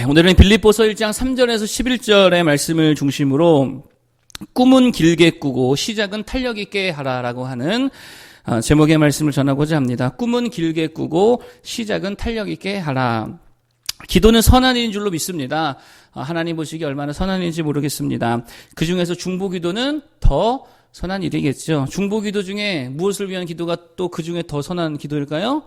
오늘은 빌립보서 1장 3절에서 11절의 말씀을 중심으로 꿈은 길게 꾸고 시작은 탄력 있게 하라라고 하는 제목의 말씀을 전하고자 합니다. 꿈은 길게 꾸고 시작은 탄력 있게 하라. 기도는 선한 일인 줄로 믿습니다. 하나님 보시기에 얼마나 선한 일인지 모르겠습니다. 그 중에서 중보기도는 더 선한 일이겠죠. 중보기도 중에 무엇을 위한 기도가 또 그 중에 더 선한 기도일까요?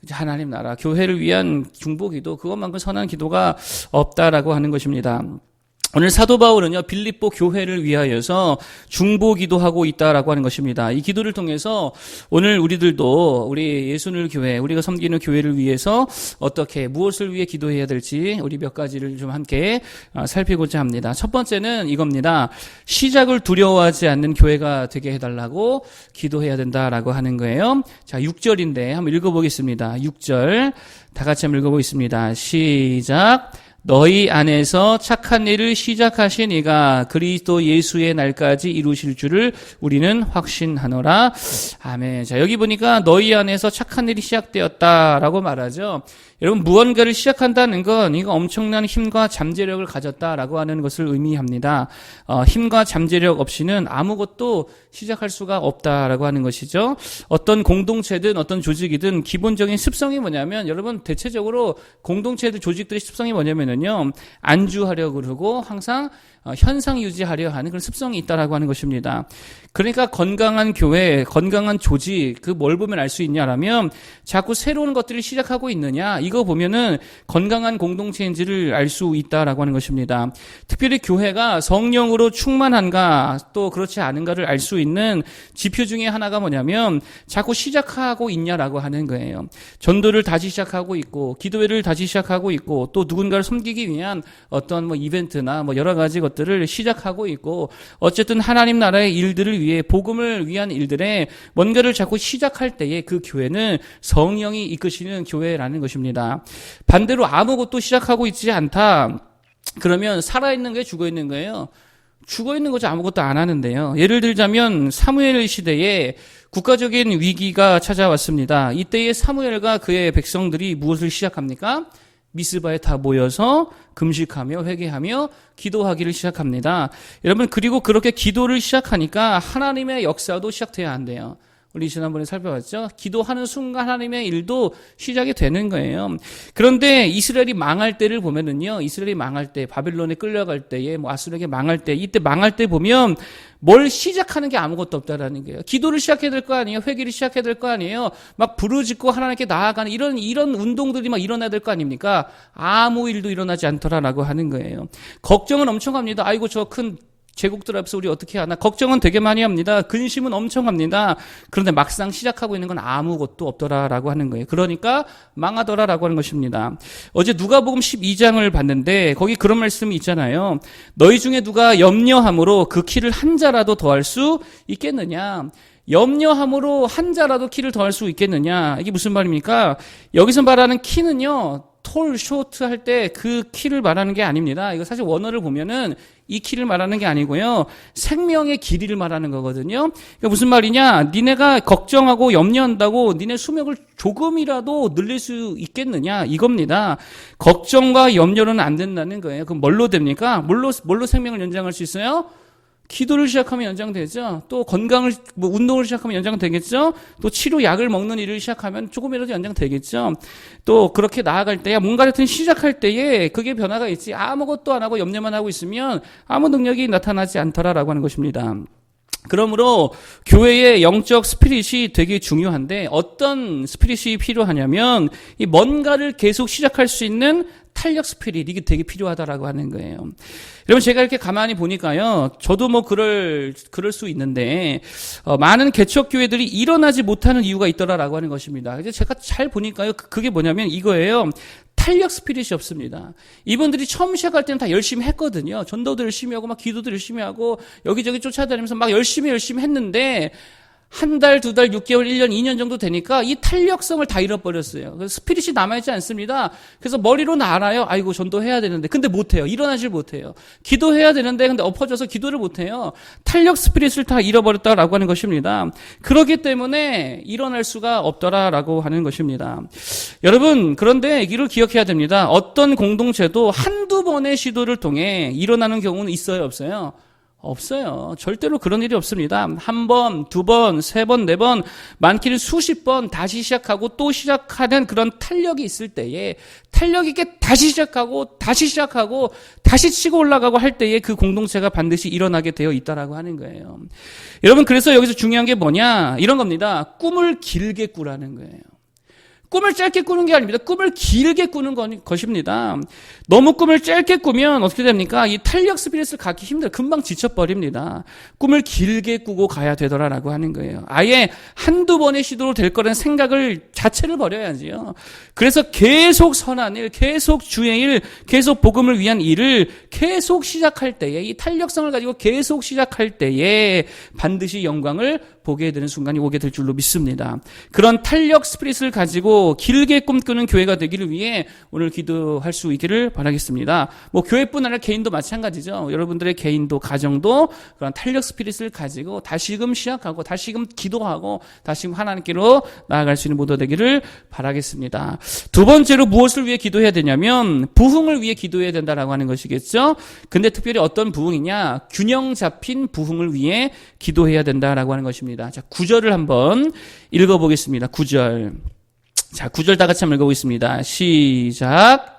하나님 나라, 교회를 위한 중보기도, 그것만큼 선한 기도가 없다라고 하는 것입니다. 오늘 사도 바울은요, 빌립보 교회를 위하여서 중보기도하고 있다라고 하는 것입니다. 이 기도를 통해서 오늘 우리들도 우리 예수늘 교회, 우리가 섬기는 교회를 위해서 어떻게, 무엇을 위해 기도해야 될지 우리 몇 가지를 좀 함께 살피고자 합니다. 첫 번째는 이겁니다. 시작을 두려워하지 않는 교회가 되게 해달라고 기도해야 된다라고 하는 거예요. 자, 6절인데 한번 읽어보겠습니다. 6절 다 같이 한번 읽어보겠습니다. 시작. 너희 안에서 착한 일을 시작하신 이가 그리스도 예수의 날까지 이루실 줄을 우리는 확신하노라. 아멘. 자, 여기 보니까 너희 안에서 착한 일이 시작되었다라고 말하죠. 여러분, 무언가를 시작한다는 건 이거 엄청난 힘과 잠재력을 가졌다라고 하는 것을 의미합니다. 힘과 잠재력 없이는 아무것도 시작할 수가 없다라고 하는 것이죠. 어떤 공동체든 어떤 조직이든 기본적인 습성이 뭐냐면, 여러분, 대체적으로 공동체들, 조직들의 습성이 뭐냐면요, 안주하려고 그러고 항상 현상 유지하려 하는 그런 습성이 있다라고 하는 것입니다. 그러니까 건강한 교회, 건강한 조직, 그 뭘 보면 알 수 있냐라면 자꾸 새로운 것들을 시작하고 있느냐, 이거 보면은 건강한 공동체인지를 알 수 있다라고 하는 것입니다. 특별히 교회가 성령으로 충만한가 또 그렇지 않은가를 알 수 있는 지표 중에 하나가 뭐냐면 자꾸 시작하고 있냐라고 하는 거예요. 전도를 다시 시작하고 있고, 기도회를 다시 시작하고 있고, 또 누군가를 섬기기 위한 어떤 이벤트나 여러 가지 것들을 시작하고 있고, 어쨌든 하나님 나라의 일들을 위해, 복음을 위한 일들에 뭔가를 자꾸 시작할 때에 그 교회는 성령이 이끄시는 교회라는 것입니다. 반대로 아무것도 시작하고 있지 않다, 그러면 살아있는 게 죽어있는 거예요. 죽어있는 거죠. 아무것도 안 하는데요. 예를 들자면 사무엘 시대에 국가적인 위기가 찾아왔습니다. 이때에 사무엘과 그의 백성들이 무엇을 시작합니까? 미스바에 다 모여서 금식하며 회개하며 기도하기를 시작합니다. 여러분, 그리고 그렇게 기도를 시작하니까 하나님의 역사도 시작돼야 한대요. 우리 지난번에 살펴봤죠? 기도하는 순간 하나님의 일도 시작이 되는 거예요. 그런데 이스라엘이 망할 때를 보면은요, 이스라엘이 망할 때, 바벨론에 끌려갈 때에, 아수르에게 망할 때, 이때 망할 때 보면 뭘 시작하는 게 아무것도 없다라는 거예요. 기도를 시작해야 될 거 아니에요? 회개를 시작해야 될 거 아니에요? 막 부르짖고 하나님께 나아가는 이런 운동들이 막 일어나야 될 거 아닙니까? 아무 일도 일어나지 않더라라고 하는 거예요. 걱정은 엄청 합니다. 아이고, 저 큰 제국들 앞에서 우리 어떻게 하나, 걱정은 되게 많이 합니다. 근심은 엄청 합니다. 그런데 막상 시작하고 있는 건 아무것도 없더라라고 하는 거예요. 그러니까 망하더라라고 하는 것입니다. 어제 누가복음 12장을 봤는데 거기 그런 말씀이 있잖아요. 너희 중에 누가 염려함으로 그 키를 한 자라도 더할 수 있겠느냐. 염려함으로 한 자라도 키를 더할 수 있겠느냐. 이게 무슨 말입니까? 여기서 말하는 키는요, 톨, 쇼트 할 때 그 키를 말하는 게 아닙니다. 이거 사실 원어를 보면은 이 키를 말하는 게 아니고요, 생명의 길이를 말하는 거거든요. 그러니까 무슨 말이냐, 니네가 걱정하고 염려한다고 니네 수명을 조금이라도 늘릴 수 있겠느냐, 이겁니다. 걱정과 염려는 안 된다는 거예요. 그럼 뭘로 됩니까? 뭘로 생명을 연장할 수 있어요? 기도를 시작하면 연장되죠. 또 건강을, 운동을 시작하면 연장되겠죠. 또 치료약을 먹는 일을 시작하면 조금이라도 연장되겠죠. 또 그렇게 나아갈 때야, 뭔가 같은 시작할 때에 그게 변화가 있지, 아무것도 안 하고 염려만 하고 있으면 아무 능력이 나타나지 않더라라고 하는 것입니다. 그러므로 교회의 영적 스피릿이 되게 중요한데, 어떤 스피릿이 필요하냐면 이 뭔가를 계속 시작할 수 있는 탄력 스피릿, 이게 되게 필요하다라고 하는 거예요. 여러분, 제가 이렇게 가만히 보니까요, 저도 그럴 수 있는데, 많은 개척교회들이 일어나지 못하는 이유가 있더라라고 하는 것입니다. 그래서 제가 잘 보니까요, 그게 뭐냐면 이거예요. 탄력 스피릿이 없습니다. 이분들이 처음 시작할 때는 다 열심히 했거든요. 전도도 열심히 하고, 기도도 열심히 하고, 여기저기 쫓아다니면서 막 열심히 했는데, 한 달, 두 달, 6개월, 1년, 2년 정도 되니까 이 탄력성을 다 잃어버렸어요. 그래서 스피릿이 남아있지 않습니다. 그래서 머리로는 알아요. 아이고, 전도해야 되는데. 근데 못해요. 일어나질 못해요. 기도해야 되는데, 근데 엎어져서 기도를 못해요. 탄력 스피릿을 다 잃어버렸다라고 하는 것입니다. 그렇기 때문에 일어날 수가 없더라라고 하는 것입니다. 여러분, 그런데 이를 기억해야 됩니다. 어떤 공동체도 한두 번의 시도를 통해 일어나는 경우는 있어요, 없어요? 없어요. 절대로 그런 일이 없습니다. 한 번, 두 번, 세 번, 네 번, 많게는 수십 번 다시 시작하고 또 시작하는 그런 탄력이 있을 때에 탄력 있게 다시 시작하고 다시 치고 올라가고 할 때에 그 공동체가 반드시 일어나게 되어 있다라고 하는 거예요. 여러분, 그래서 여기서 중요한 게 뭐냐? 이런 겁니다. 꿈을 길게 꾸라는 거예요. 꿈을 짧게 꾸는 게 아닙니다. 꿈을 길게 꾸는 것입니다. 너무 꿈을 짧게 꾸면 어떻게 됩니까? 이 탄력 스피릿을 갖기 힘들어요. 금방 지쳐버립니다. 꿈을 길게 꾸고 가야 되더라라고 하는 거예요. 아예 한두 번의 시도로 될 거라는 생각을 자체를 버려야지요. 그래서 계속 선한 일, 계속 주의 일, 계속 복음을 위한 일을 계속 시작할 때에 이 탄력성을 가지고 계속 시작할 때에 반드시 영광을 보게 되는 순간이 오게 될 줄로 믿습니다. 그런 탄력 스피릿을 가지고 길게 꿈꾸는 교회가 되기를 위해 오늘 기도할 수 있기를 바라겠습니다. 뭐 교회뿐 아니라 개인도 마찬가지죠. 여러분들의 개인도 가정도 그런 탄력 스피릿을 가지고 다시금 시작하고 다시금 기도하고 다시금 하나님께로 나아갈 수 있는 모두 되기를 바라겠습니다. 두 번째로 무엇을 위해 기도해야 되냐면 부흥을 위해 기도해야 된다라고 하는 것이겠죠. 근데 특별히 어떤 부흥이냐? 균형 잡힌 부흥을 위해 기도해야 된다라고 하는 것입니다. 자, 9절을 한번 읽어보겠습니다. 9절. 자, 9절 다 같이 한번 읽어보겠습니다. 시작.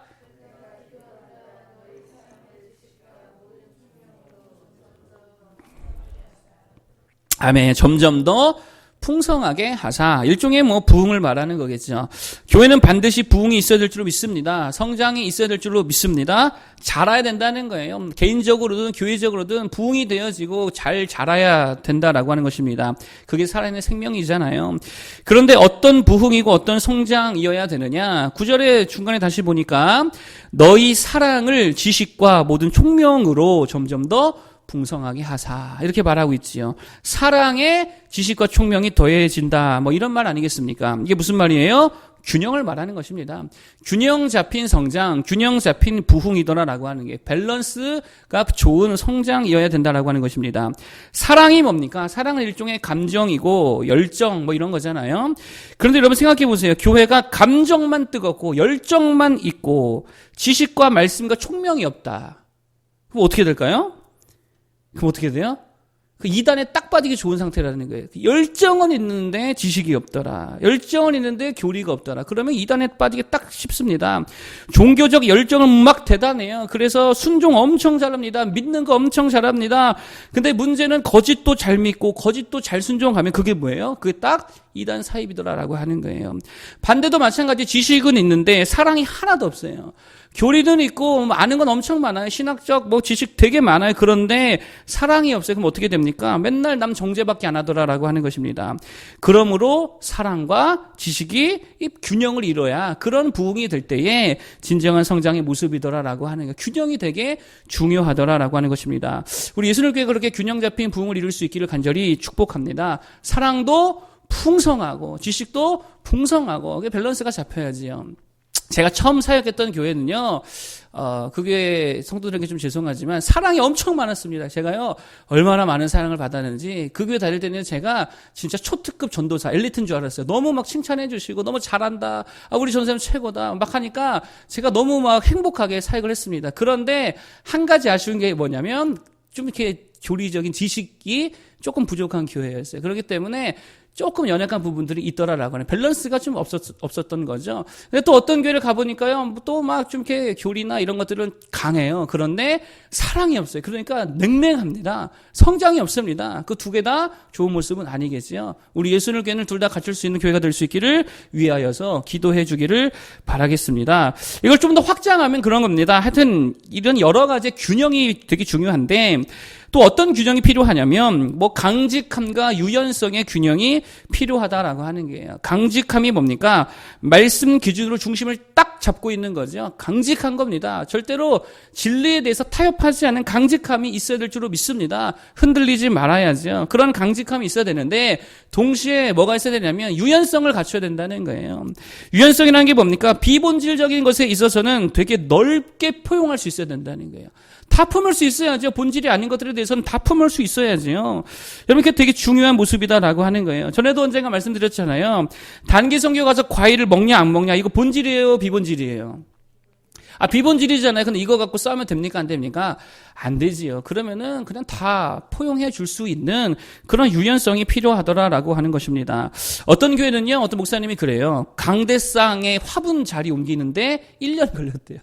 아멘. 점점 더 풍성하게 하사. 일종의 부흥을 말하는 거겠죠. 교회는 반드시 부흥이 있어야 될 줄로 믿습니다. 성장이 있어야 될 줄로 믿습니다. 자라야 된다는 거예요. 개인적으로든 교회적으로든 부흥이 되어지고 잘 자라야 된다라고 하는 것입니다. 그게 살아있는 생명이잖아요. 그런데 어떤 부흥이고 어떤 성장이어야 되느냐? 9절의 중간에 다시 보니까 너희 사랑을 지식과 모든 총명으로 점점 더 풍성하게 하사 이렇게 말하고 있지요. 사랑에 지식과 총명이 더해진다 이런 말 아니겠습니까? 이게 무슨 말이에요? 균형을 말하는 것입니다. 균형 잡힌 성장, 균형 잡힌 부흥이더라라고 하는 게 밸런스가 좋은 성장이어야 된다라고 하는 것입니다. 사랑이 뭡니까? 사랑은 일종의 감정이고 열정 이런 거잖아요. 그런데 여러분 생각해 보세요. 교회가 감정만 뜨겁고 열정만 있고 지식과 말씀과 총명이 없다. 그럼 어떻게 될까요? 그럼 어떻게 돼요? 그 이단에 딱 빠지기 좋은 상태라는 거예요. 열정은 있는데 지식이 없더라. 열정은 있는데 교리가 없더라. 그러면 이단에 빠지기 딱 쉽습니다. 종교적 열정은 막 대단해요. 그래서 순종 엄청 잘합니다. 믿는 거 엄청 잘합니다. 근데 문제는 거짓도 잘 믿고 거짓도 잘 순종하면 그게 뭐예요? 그게 딱 이단 사입이더라라고 하는 거예요. 반대도 마찬가지. 지식은 있는데 사랑이 하나도 없어요. 교리는 있고 아는 건 엄청 많아요. 신학적 지식 되게 많아요. 그런데 사랑이 없어요. 그럼 어떻게 됩니까? 맨날 남 정죄밖에 안 하더라라고 하는 것입니다. 그러므로 사랑과 지식이 이 균형을 이뤄야 그런 부흥이 될 때에 진정한 성장의 모습이더라라고 하는 거. 균형이 되게 중요하더라라고 하는 것입니다. 우리 예수님께 그렇게 균형 잡힌 부흥을 이룰 수 있기를 간절히 축복합니다. 사랑도 풍성하고 지식도 풍성하고 그게 밸런스가 잡혀야지요. 제가 처음 사역했던 교회는요, 그 교회 성도들에게 좀 죄송하지만 사랑이 엄청 많았습니다. 제가요, 얼마나 많은 사랑을 받았는지 그 교회 다닐 때는 제가 진짜 초특급 전도사, 엘리트인 줄 알았어요. 너무 막 칭찬해 주시고 너무 잘한다. 우리 전사님 최고다. 막 하니까 제가 너무 막 행복하게 사역을 했습니다. 그런데 한 가지 아쉬운 게 뭐냐면 좀 이렇게 교리적인 지식이 조금 부족한 교회였어요. 그렇기 때문에 조금 연약한 부분들이 있더라라고 하는 밸런스가 좀 없었던 거죠. 근데 또 어떤 교회를 가보니까요, 또 막 좀 이렇게 교리나 이런 것들은 강해요. 그런데 사랑이 없어요. 그러니까 냉랭합니다. 성장이 없습니다. 그 두 개 다 좋은 모습은 아니겠지요. 우리 예수를 교회는 둘 다 갖출 수 있는 교회가 될 수 있기를 위하여서 기도해 주기를 바라겠습니다. 이걸 좀 더 확장하면 그런 겁니다. 하여튼 이런 여러 가지 균형이 되게 중요한데 또 어떤 균형이 필요하냐면 뭐 강직함과 유연성의 균형이 필요하다라고 하는 거예요. 강직함이 뭡니까? 말씀 기준으로 중심을 딱 잡고 있는 거죠. 강직한 겁니다. 절대로 진리에 대해서 타협하지 않는 강직함이 있어야 될 줄로 믿습니다. 흔들리지 말아야죠. 그런 강직함이 있어야 되는데 동시에 뭐가 있어야 되냐면 유연성을 갖춰야 된다는 거예요. 유연성이라는 게 뭡니까? 비본질적인 것에 있어서는 되게 넓게 포용할 수 있어야 된다는 거예요. 다 품을 수 있어야죠. 본질이 아닌 것들에 대해서는 다 품을 수 있어야죠. 여러분, 이게 되게 중요한 모습이다라고 하는 거예요. 전에도 언젠가 말씀드렸잖아요. 단기 선교 가서 과일을 먹냐 안 먹냐, 이거 본질이에요, 비본질이에요? 비본질이잖아요. 근데 이거 갖고 싸우면 됩니까? 안 됩니까? 안 되지요. 그러면은 그냥 다 포용해 줄 수 있는 그런 유연성이 필요하더라라고 하는 것입니다. 어떤 교회는요, 어떤 목사님이 그래요. 강대상에 화분 자리 옮기는데 1년 걸렸대요.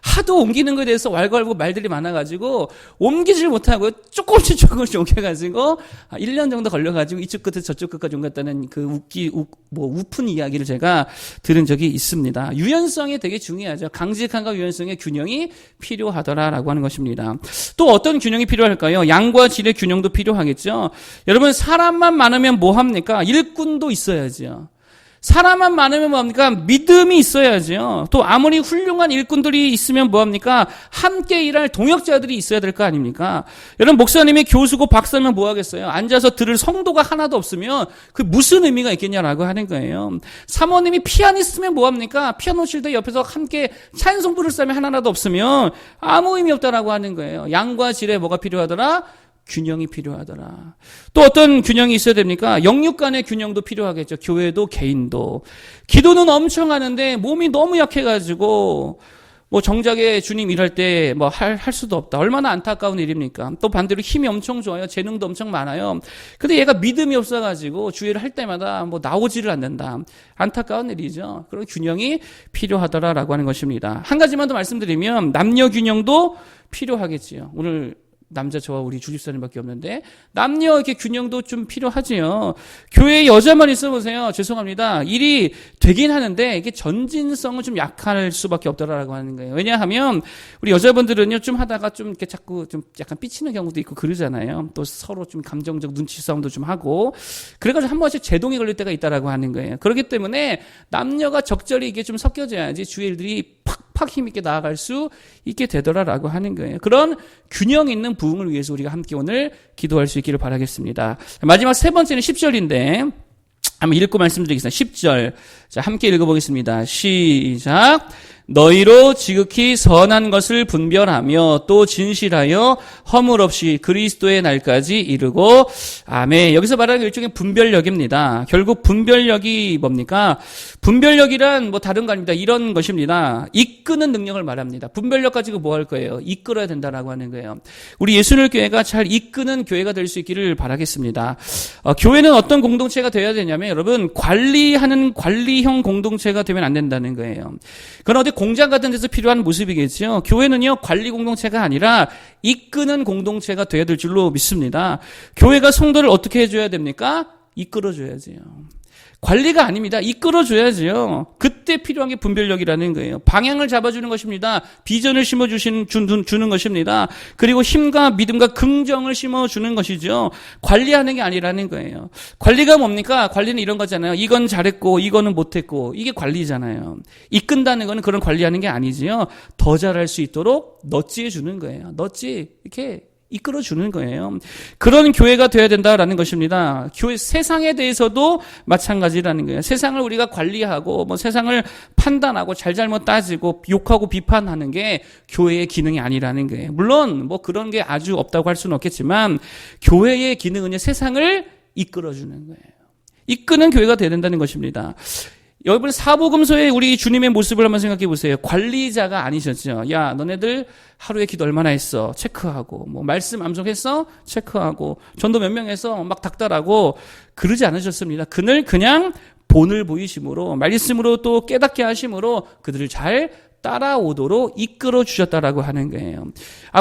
하도 옮기는 것에 대해서 왈가왈부 말들이 많아가지고 옮기질 못하고 조금씩 옮겨가지고 1년 정도 걸려가지고 이쪽 끝에서 저쪽 끝까지 옮겼다는 그 우픈 이야기를 제가 들은 적이 있습니다. 유연성이 되게 중요하죠. 강직함과 유연성의 균형이 필요하더라라고 하는 것입니다. 또 어떤 균형이 필요할까요? 양과 질의 균형도 필요하겠죠. 여러분, 사람만 많으면 뭐 합니까? 일꾼도 있어야죠. 사람만 많으면 뭐합니까? 믿음이 있어야죠. 또 아무리 훌륭한 일꾼들이 있으면 뭐합니까? 함께 일할 동역자들이 있어야 될 거 아닙니까? 여러분, 목사님이 교수고 박사면 뭐 하겠어요? 앉아서 들을 성도가 하나도 없으면 그 무슨 의미가 있겠냐라고 하는 거예요. 사모님이 피아니스트면 뭐 합니까? 피아노 칠 때 옆에서 함께 찬송 부를 사람이 하나라도 없으면 아무 의미 없다라고 하는 거예요. 양과 질에 뭐가 필요하더라? 균형이 필요하더라. 또 어떤 균형이 있어야 됩니까? 영육 간의 균형도 필요하겠죠. 교회도 개인도. 기도는 엄청 하는데 몸이 너무 약해가지고 뭐 정작에 주님 일할 때 뭐 할 수도 없다. 얼마나 안타까운 일입니까? 또 반대로 힘이 엄청 좋아요. 재능도 엄청 많아요. 근데 얘가 믿음이 없어가지고 주일을 할 때마다 뭐 나오지를 않는다. 안타까운 일이죠. 그런 균형이 필요하더라라고 하는 것입니다. 한 가지만 더 말씀드리면 남녀 균형도 필요하겠지요. 오늘 남자 저와 우리 주집사님밖에 없는데 남녀 이렇게 균형도 좀 필요하지요. 교회에 여자만 있어 보세요. 죄송합니다. 일이 되긴 하는데 이게 전진성은 좀 약할 수밖에 없더라라고 하는 거예요. 왜냐하면 우리 여자분들은요, 좀 하다가 좀 이렇게 자꾸 좀 약간 삐치는 경우도 있고 그러잖아요. 또 서로 좀 감정적 눈치 싸움도 좀 하고 그래가지고 한 번씩 제동이 걸릴 때가 있다라고 하는 거예요. 그렇기 때문에 남녀가 적절히 이게 좀 섞여져야지 주의 일들이 팍팍 힘있게 나아갈 수 있게 되더라라고 하는 거예요. 그런 균형 있는 부흥을 위해서 우리가 함께 오늘 기도할 수 있기를 바라겠습니다. 마지막 세 번째는 10절인데 한번 읽고 말씀드리겠습니다. 10절. 자, 함께 읽어보겠습니다. 시작. 너희로 지극히 선한 것을 분별하며 또 진실하여 허물 없이 그리스도의 날까지 이르고 아멘. 여기서 말하는 게 일종의 분별력입니다. 결국 분별력이 뭡니까? 분별력이란 뭐 다른 거 아닙니다. 이런 것입니다. 이끄는 능력을 말합니다. 분별력 가지고 뭐 할 거예요? 이끌어야 된다라고 하는 거예요. 우리 예수님 교회가 잘 이끄는 교회가 될 수 있기를 바라겠습니다. 교회는 어떤 공동체가 되어야 되냐면 여러분, 관리하는 관리형 공동체가 되면 안 된다는 거예요. 그건 어디 공장 같은 데서 필요한 모습이겠죠. 교회는요, 관리 공동체가 아니라 이끄는 공동체가 되어야 될 줄로 믿습니다. 교회가 성도를 어떻게 해줘야 됩니까? 이끌어줘야지요. 관리가 아닙니다. 이끌어줘야지요. 그때 필요한 게 분별력이라는 거예요. 방향을 잡아주는 것입니다. 비전을 주는 것입니다. 그리고 힘과 믿음과 긍정을 심어주는 것이죠. 관리하는 게 아니라는 거예요. 관리가 뭡니까? 관리는 이런 거잖아요. 이건 잘했고 이거는 못했고, 이게 관리잖아요. 이끈다는 거는 그런 관리하는 게 아니지요. 더 잘할 수 있도록 너찌해 주는 거예요. 너찌 이렇게 이끌어주는 거예요. 그런 교회가 되어야 된다라는 것입니다. 교회, 세상에 대해서도 마찬가지라는 거예요. 세상을 우리가 관리하고 뭐 세상을 판단하고 잘잘못 따지고 욕하고 비판하는 게 교회의 기능이 아니라는 거예요. 물론 뭐 그런 게 아주 없다고 할 수는 없겠지만 교회의 기능은 세상을 이끌어주는 거예요. 이끄는 교회가 되어야 된다는 것입니다. 여러분, 사복음서의 우리 주님의 모습을 한번 생각해 보세요. 관리자가 아니셨죠. 야, 너네들 하루에 기도 얼마나 했어? 체크하고, 뭐 말씀 암송했어? 체크하고, 전도 몇 명 해서 막 닥달하고 그러지 않으셨습니다. 그냥 본을 보이심으로, 말씀으로 또 깨닫게 하심으로 그들을 잘 따라오도록 이끌어 주셨다라고 하는 거예요.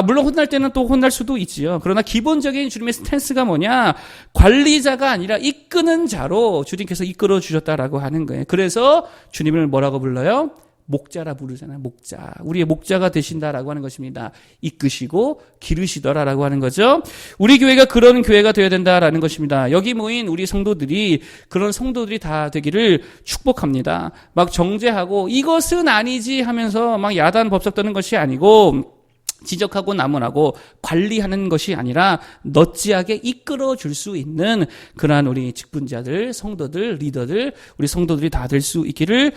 물론 혼날 때는 또 혼날 수도 있지요. 그러나 기본적인 주님의 스탠스가 뭐냐? 관리자가 아니라 이끄는 자로 주님께서 이끌어 주셨다라고 하는 거예요. 그래서 주님을 뭐라고 불러요? 목자라 부르잖아요. 목자. 우리의 목자가 되신다라고 하는 것입니다. 이끄시고 기르시더라라고 하는 거죠. 우리 교회가 그런 교회가 되어야 된다라는 것입니다. 여기 모인 우리 성도들이 그런 성도들이 다 되기를 축복합니다. 막 정죄하고 이것은 아니지 하면서 막 야단 법석 떠는 것이 아니고 지적하고 나무라고 관리하는 것이 아니라 넛지하게 이끌어 줄 수 있는 그러한 우리 직분자들, 성도들, 리더들, 우리 성도들이 다 될 수 있기를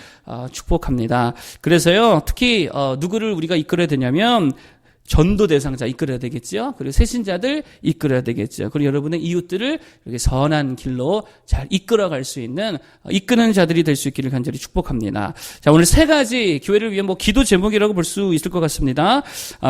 축복합니다. 그래서요, 특히 누구를 우리가 이끌어야 되냐면 전도 대상자 이끌어야 되겠죠. 그리고 새신자들 이끌어야 되겠죠. 그리고 여러분의 이웃들을 이렇게 선한 길로 잘 이끌어갈 수 있는 이끄는 자들이 될 수 있기를 간절히 축복합니다. 자, 오늘 세 가지 교회를 위한 기도 제목이라고 볼 수 있을 것 같습니다.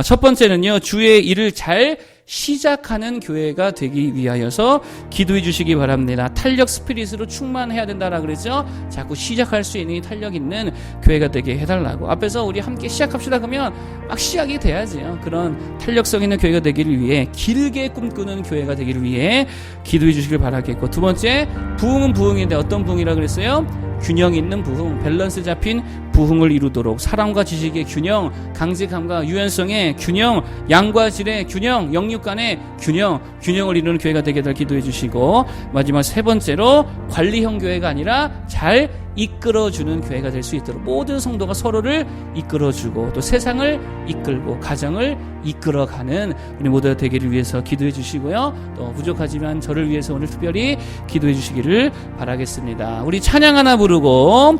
첫 번째는요, 주의 일을 잘 시작하는 교회가 되기 위하여서 기도해 주시기 바랍니다. 탄력 스피릿으로 충만해야 된다라 그랬죠. 자꾸 시작할 수 있는 탄력 있는 교회가 되게 해달라고. 앞에서 우리 함께 시작합시다 그러면 막 시작이 돼야지요. 그런 탄력성 있는 교회가 되기를 위해 길게 꿈꾸는 교회가 되기를 위해 기도해 주시길 바라겠고, 두 번째, 부흥은 부흥인데 어떤 부흥이라 그랬어요? 균형 있는 부흥, 밸런스 잡힌 부흥을 이루도록 사랑과 지식의 균형, 강직함과 유연성의 균형, 양과 질의 균형, 영육 간의 균형을 이루는 교회가 되게 될 기도해 주시고, 마지막 세 번째로 관리형 교회가 아니라 잘 이끌어주는 교회가 될 수 있도록 모든 성도가 서로를 이끌어주고 또 세상을 이끌고 가정을 이끌어가는 우리 모두가 되기를 위해서 기도해 주시고요. 또 부족하지만 저를 위해서 오늘 특별히 기도해 주시기를 바라겠습니다. 우리 찬양 하나 부르고